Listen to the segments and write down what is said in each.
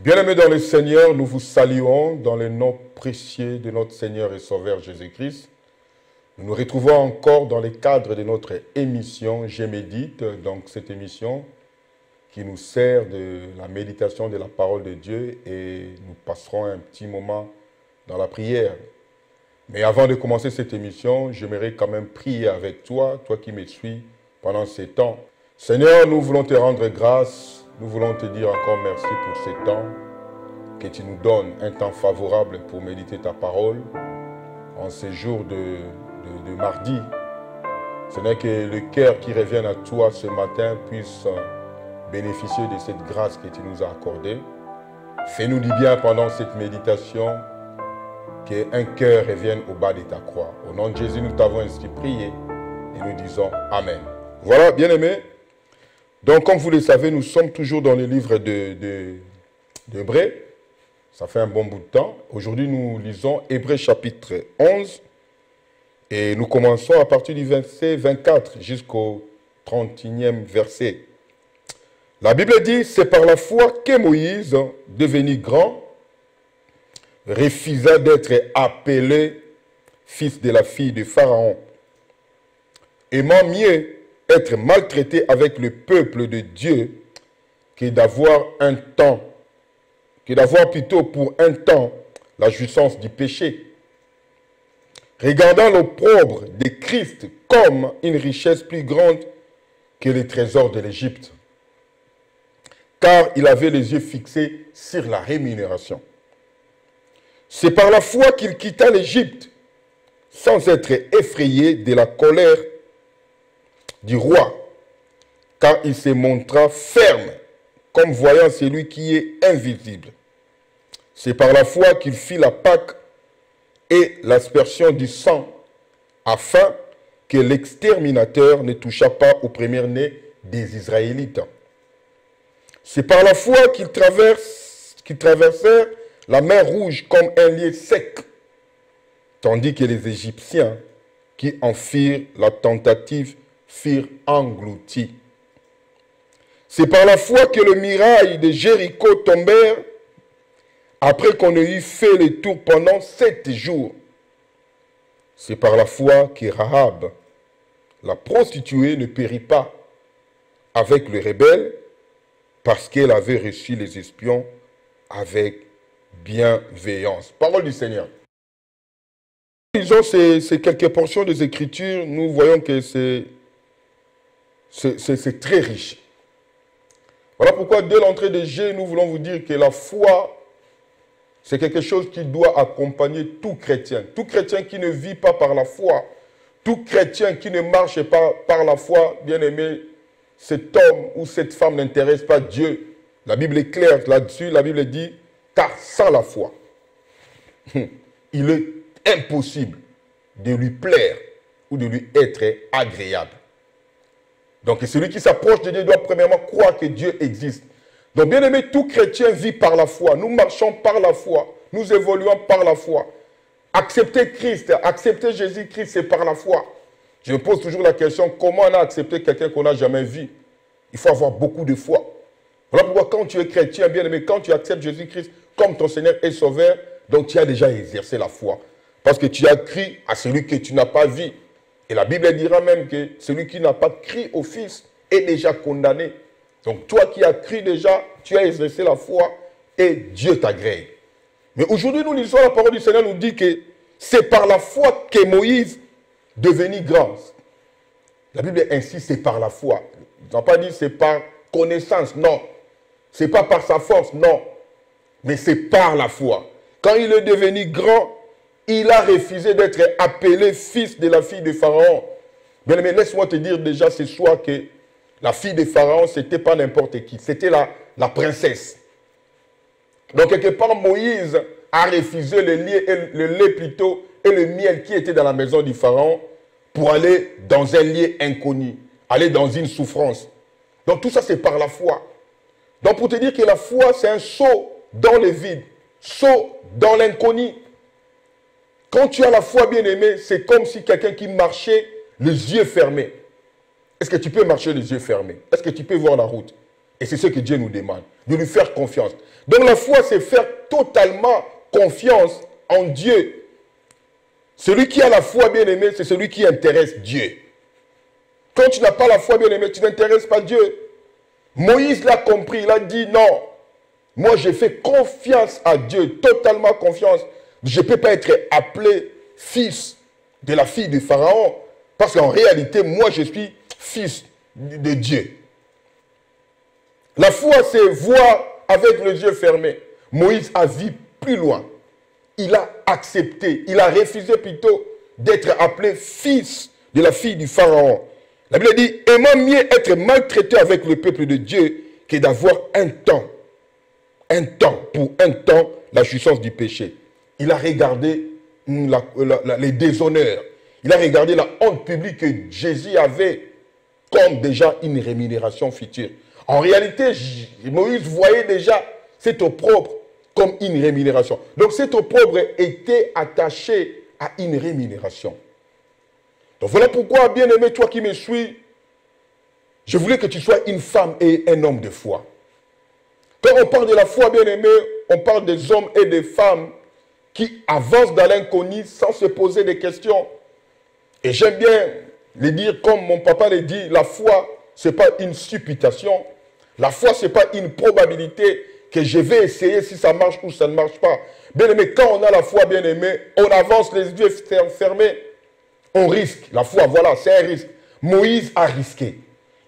Bien-aimés dans le Seigneur, nous vous saluons dans le nom précieux de notre Seigneur et Sauveur Jésus-Christ. Nous nous retrouvons encore dans le cadre de notre émission « Je médite », donc cette émission qui nous sert de la méditation de la parole de Dieu et nous passerons un petit moment dans la prière. Mais avant de commencer cette émission, j'aimerais quand même prier avec toi, toi qui me suis pendant ces temps. Seigneur, nous voulons te rendre grâce. Nous voulons te dire encore merci pour ce temps, que tu nous donnes un temps favorable pour méditer ta parole en ce jour de mardi. Seigneur, que le cœur qui revient à toi ce matin puisse bénéficier de cette grâce que tu nous as accordée. Fais-nous du bien pendant cette méditation, qu'un cœur revienne au bas de ta croix. Au nom de Jésus, nous t'avons ainsi prié et nous disons Amen. Voilà, bien-aimés. Donc, comme vous le savez, nous sommes toujours dans le livre d'Hébreux. Ça fait un bon bout de temps. Aujourd'hui, nous lisons Hébreux chapitre 11. Et nous commençons à partir du verset 24 jusqu'au 31e verset. La Bible dit, c'est par la foi que Moïse, devenu grand, refusa d'être appelé fils de la fille de Pharaon, aimant mieux être maltraité avec le peuple de Dieu que d'avoir plutôt pour un temps la jouissance du péché. Regardant l'opprobre de Christ comme une richesse plus grande que les trésors de l'Égypte, car il avait les yeux fixés sur la rémunération. C'est par la foi qu'il quitta l'Égypte, sans être effrayé de la colère du roi, car il se montra ferme, comme voyant celui qui est invisible. C'est par la foi qu'il fit la Pâque et l'aspersion du sang, afin que l'exterminateur ne touchât pas au premier-né des Israélites. C'est par la foi qu'ils traversèrent la mer Rouge comme un lieu sec, tandis que les Égyptiens qui en firent la tentative furent engloutis. C'est par la foi que le muraille de Jéricho tombèrent après qu'on ait eu fait le tour pendant 7 jours. C'est par la foi que Rahab, la prostituée, ne périt pas avec les rebelles parce qu'elle avait reçu les espions avec bienveillance. Parole du Seigneur. Lisons ces quelques portions des Écritures, nous voyons que c'est très riche. Voilà pourquoi dès l'entrée de G, nous voulons vous dire que la foi, c'est quelque chose qui doit accompagner tout chrétien. Tout chrétien qui ne vit pas par la foi, tout chrétien qui ne marche pas par la foi, bien aimé, cet homme ou cette femme n'intéresse pas Dieu. La Bible est claire là-dessus, la Bible dit, car sans la foi, il est impossible de lui plaire ou de lui être agréable. Donc celui qui s'approche de Dieu doit premièrement croire que Dieu existe. Donc bien aimé, tout chrétien vit par la foi. Nous marchons par la foi. Nous évoluons par la foi. Accepter Christ, accepter Jésus-Christ, c'est par la foi. Je me pose toujours la question, comment on a accepté quelqu'un qu'on n'a jamais vu? Il faut avoir beaucoup de foi. Voilà pourquoi quand tu es chrétien, bien aimé, quand tu acceptes Jésus-Christ comme ton Seigneur et Sauveur, donc tu as déjà exercé la foi. Parce que tu as crié à celui que tu n'as pas vu. Et la Bible dira même que celui qui n'a pas crié au Fils est déjà condamné. Donc toi qui as crié déjà, tu as exercé la foi et Dieu t'agrée. Mais aujourd'hui, nous lisons la parole du Seigneur nous dit que c'est par la foi que Moïse devenu grand. La Bible insiste, c'est par la foi. Ils n'ont pas dit c'est par connaissance, non. C'est pas par sa force, non. Mais c'est par la foi. Quand il est devenu grand, il a refusé d'être appelé fils de la fille de Pharaon. Bien aimé, laisse-moi te dire déjà ce soir que la fille de Pharaon, ce n'était pas n'importe qui. C'était la princesse. Donc, quelque part, Moïse a refusé le lait plutôt et le miel qui était dans la maison du Pharaon pour aller dans un lieu inconnu, aller dans une souffrance. Donc, tout ça, c'est par la foi. Donc, pour te dire que la foi, c'est un saut dans le vide, saut dans l'inconnu. Quand tu as la foi, bien-aimé, c'est comme si quelqu'un qui marchait les yeux fermés. Est-ce que tu peux marcher les yeux fermés? Est-ce que tu peux voir la route? Et c'est ce que Dieu nous demande, de lui faire confiance. Donc la foi, c'est faire totalement confiance en Dieu. Celui qui a la foi, bien-aimé, c'est celui qui intéresse Dieu. Quand tu n'as pas la foi, bien-aimé, tu n'intéresses pas Dieu. Moïse l'a compris, il a dit non. Moi, je fais confiance à Dieu, totalement confiance. Je ne peux pas être appelé fils de la fille du Pharaon. Parce qu'en réalité, moi, je suis fils de Dieu. La foi, c'est voir avec les yeux fermés. Moïse a vu plus loin. Il a accepté, il a refusé plutôt d'être appelé fils de la fille du Pharaon. La Bible dit, aimant mieux être maltraité avec le peuple de Dieu que d'avoir pour un temps, la jouissance du péché. Il a regardé les déshonneurs. Il a regardé la honte publique que Jésus avait comme déjà une rémunération future. En réalité, Moïse voyait déjà cet opprobre comme une rémunération. Donc cet opprobre était attaché à une rémunération. Donc voilà pourquoi, bien-aimé, toi qui me suis, je voulais que tu sois une femme et un homme de foi. Quand on parle de la foi, bien-aimé, on parle des hommes et des femmes qui avancent dans l'inconnu sans se poser des questions. Et j'aime bien le dire comme mon papa le dit, la foi, ce n'est pas une supputation. La foi, ce n'est pas une probabilité que je vais essayer si ça marche ou ça ne marche pas. Bien-aimé, quand on a la foi, bien-aimé, on avance les yeux fermés, on risque. La foi, voilà, c'est un risque. Moïse a risqué.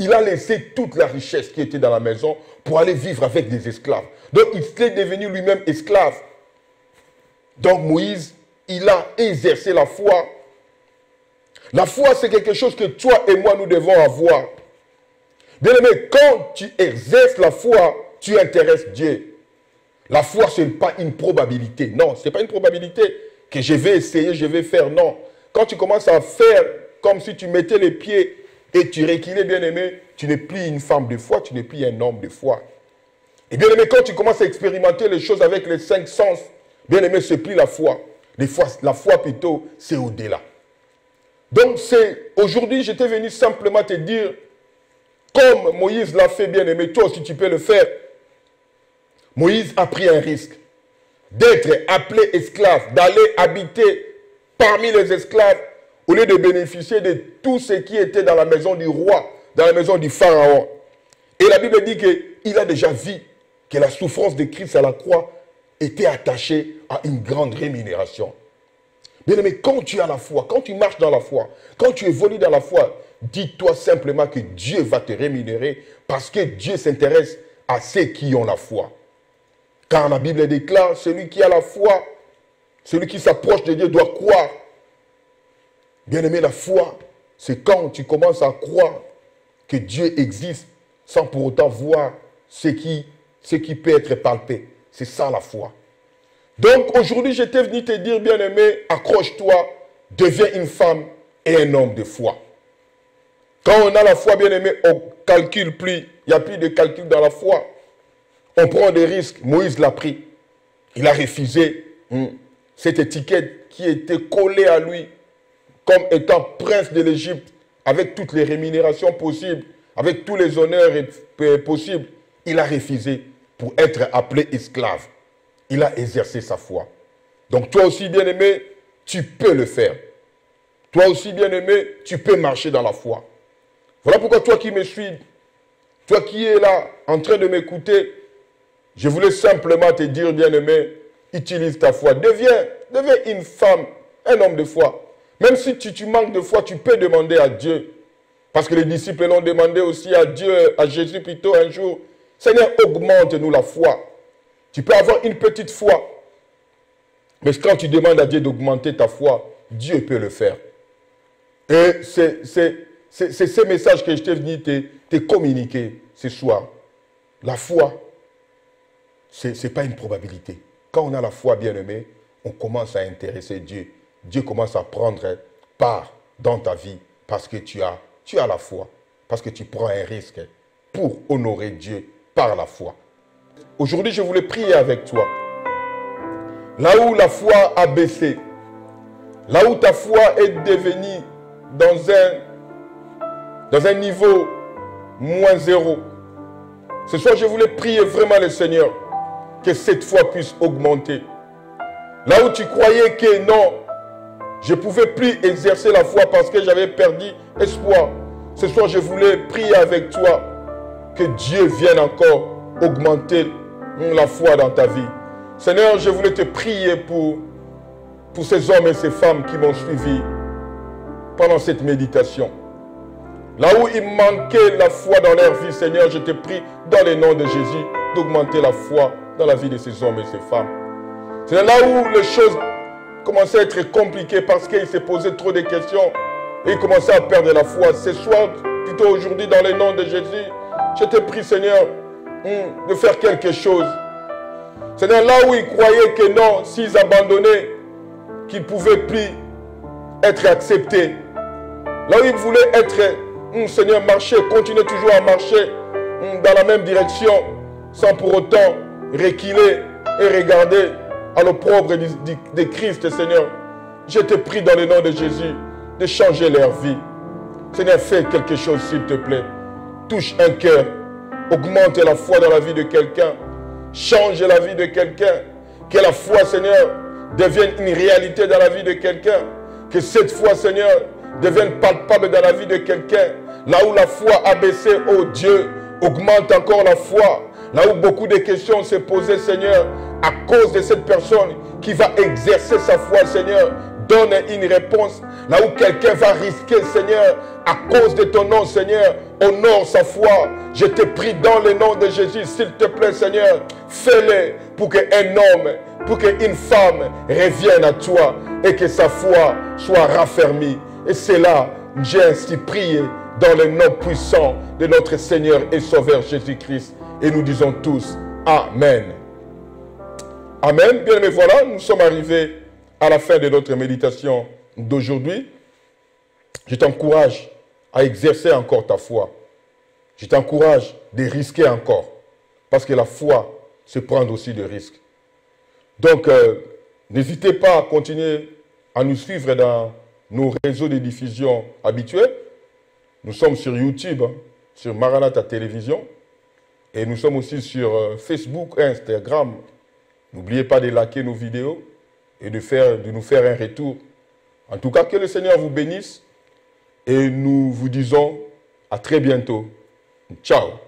Il a laissé toute la richesse qui était dans la maison pour aller vivre avec des esclaves. Donc, il est devenu lui-même esclave. Donc, Moïse, il a exercé la foi. La foi, c'est quelque chose que toi et moi, nous devons avoir. Bien-aimé, quand tu exerces la foi, tu intéresses Dieu. La foi, ce n'est pas une probabilité. Non, ce n'est pas une probabilité que je vais essayer, je vais faire. Non. Quand tu commences à faire comme si tu mettais les pieds et tu reculais, bien-aimé, tu n'es plus une femme de foi, tu n'es plus un homme de foi. Et bien-aimé, quand tu commences à expérimenter les choses avec les 5 sens, bien-aimé, ce n'est plus la foi. La foi plutôt, c'est au-delà. Donc, aujourd'hui, j'étais venu simplement te dire, comme Moïse l'a fait, bien-aimé, toi aussi tu peux le faire. Moïse a pris un risque d'être appelé esclave, d'aller habiter parmi les esclaves, au lieu de bénéficier de tout ce qui était dans la maison du roi, dans la maison du Pharaon. Et la Bible dit qu'il a déjà vu que la souffrance de Christ à la croix était attachée à une grande rémunération. Bien-aimé, quand tu as la foi, quand tu marches dans la foi, quand tu évolues dans la foi, dis-toi simplement que Dieu va te rémunérer parce que Dieu s'intéresse à ceux qui ont la foi. Car la Bible déclare, celui qui a la foi, celui qui s'approche de Dieu doit croire. Bien-aimé, la foi, c'est quand tu commences à croire que Dieu existe sans pour autant voir ce qui peut être palpé. C'est ça la foi. Donc aujourd'hui, j'étais venu te dire, bien-aimé, accroche-toi, deviens une femme et un homme de foi. Quand on a la foi, bien-aimé, on ne calcule plus. Il n'y a plus de calcul dans la foi. On prend des risques. Moïse l'a pris. Il a refusé cette étiquette qui était collée à lui comme étant prince de l'Égypte, avec toutes les rémunérations possibles, avec tous les honneurs possibles. Il a refusé pour être appelé esclave. Il a exercé sa foi. Donc toi aussi, bien-aimé, tu peux le faire. Toi aussi, bien-aimé, tu peux marcher dans la foi. Voilà pourquoi toi qui me suis, toi qui es là, en train de m'écouter, je voulais simplement te dire, bien-aimé, utilise ta foi. Deviens une femme, un homme de foi. Même si tu manques de foi, tu peux demander à Dieu. Parce que les disciples l'ont demandé aussi à Dieu, à Jésus plutôt un jour. Seigneur, augmente-nous la foi. Tu peux avoir une petite foi. Mais quand tu demandes à Dieu d'augmenter ta foi, Dieu peut le faire. Et c'est ce message que je t'ai venu te communiquer ce soir. La foi, ce n'est pas une probabilité. Quand on a la foi, bien-aimé, on commence à intéresser Dieu. Dieu commence à prendre part dans ta vie parce que tu as la foi. Parce que tu prends un risque pour honorer Dieu par la foi. Aujourd'hui, je voulais prier avec toi. Là où la foi a baissé, là où ta foi est devenue dans un niveau -0, Ce soir, je voulais prier vraiment le Seigneur que cette foi puisse augmenter. Là où tu croyais que non, je ne pouvais plus exercer la foi parce que j'avais perdu espoir. Ce soir, je voulais prier avec toi que Dieu vienne encore augmenter la foi dans ta vie. Seigneur, je voulais te prier pour ces hommes et ces femmes qui m'ont suivi pendant cette méditation. Là où il manquait la foi dans leur vie, Seigneur, je te prie dans le nom de Jésus d'augmenter la foi dans la vie de ces hommes et ces femmes. C'est là où les choses commençaient à être compliquées parce qu'ils se posaient trop de questions et ils commençaient à perdre la foi. Ce soir, plutôt aujourd'hui, dans le nom de Jésus, je te prie, Seigneur, de faire quelque chose. Seigneur, là où ils croyaient que non, s'ils abandonnaient, qu'ils ne pouvaient plus être acceptés. Là où ils voulaient être, Seigneur, marcher, continuer toujours à marcher dans la même direction, sans pour autant reculer et regarder à l'opprobre de Christ, Seigneur. Je te prie dans le nom de Jésus de changer leur vie. Seigneur, fais quelque chose, s'il te plaît. Touche un cœur. Augmente la foi dans la vie de quelqu'un. Change la vie de quelqu'un. Que la foi, Seigneur, devienne une réalité dans la vie de quelqu'un. Que cette foi, Seigneur, devienne palpable dans la vie de quelqu'un. Là où la foi a baissé, oh Dieu, augmente encore la foi. Là où beaucoup de questions se posaient, Seigneur, à cause de cette personne qui va exercer sa foi, Seigneur, donne une réponse. Là où quelqu'un va risquer, Seigneur, à cause de ton nom, Seigneur, honore sa foi. Je te prie dans le nom de Jésus, s'il te plaît, Seigneur, fais-le pour qu'un homme, pour qu'une femme revienne à toi et que sa foi soit raffermie. Et c'est là, j'ai ainsi prié dans le nom puissant de notre Seigneur et Sauveur Jésus-Christ. Et nous disons tous Amen. Amen. Bien aimés, voilà, nous sommes arrivés à la fin de notre méditation d'aujourd'hui. Je t'encourage à exercer encore ta foi. Je t'encourage de risquer encore. Parce que la foi, c'est prendre aussi des risques. Donc, n'hésitez pas à continuer à nous suivre dans nos réseaux de diffusion habituels. Nous sommes sur YouTube, sur Maranatha Télévision. Et nous sommes aussi sur Facebook et Instagram. N'oubliez pas de liker nos vidéos et de nous faire un retour. En tout cas, que le Seigneur vous bénisse. Et nous vous disons à très bientôt. Ciao.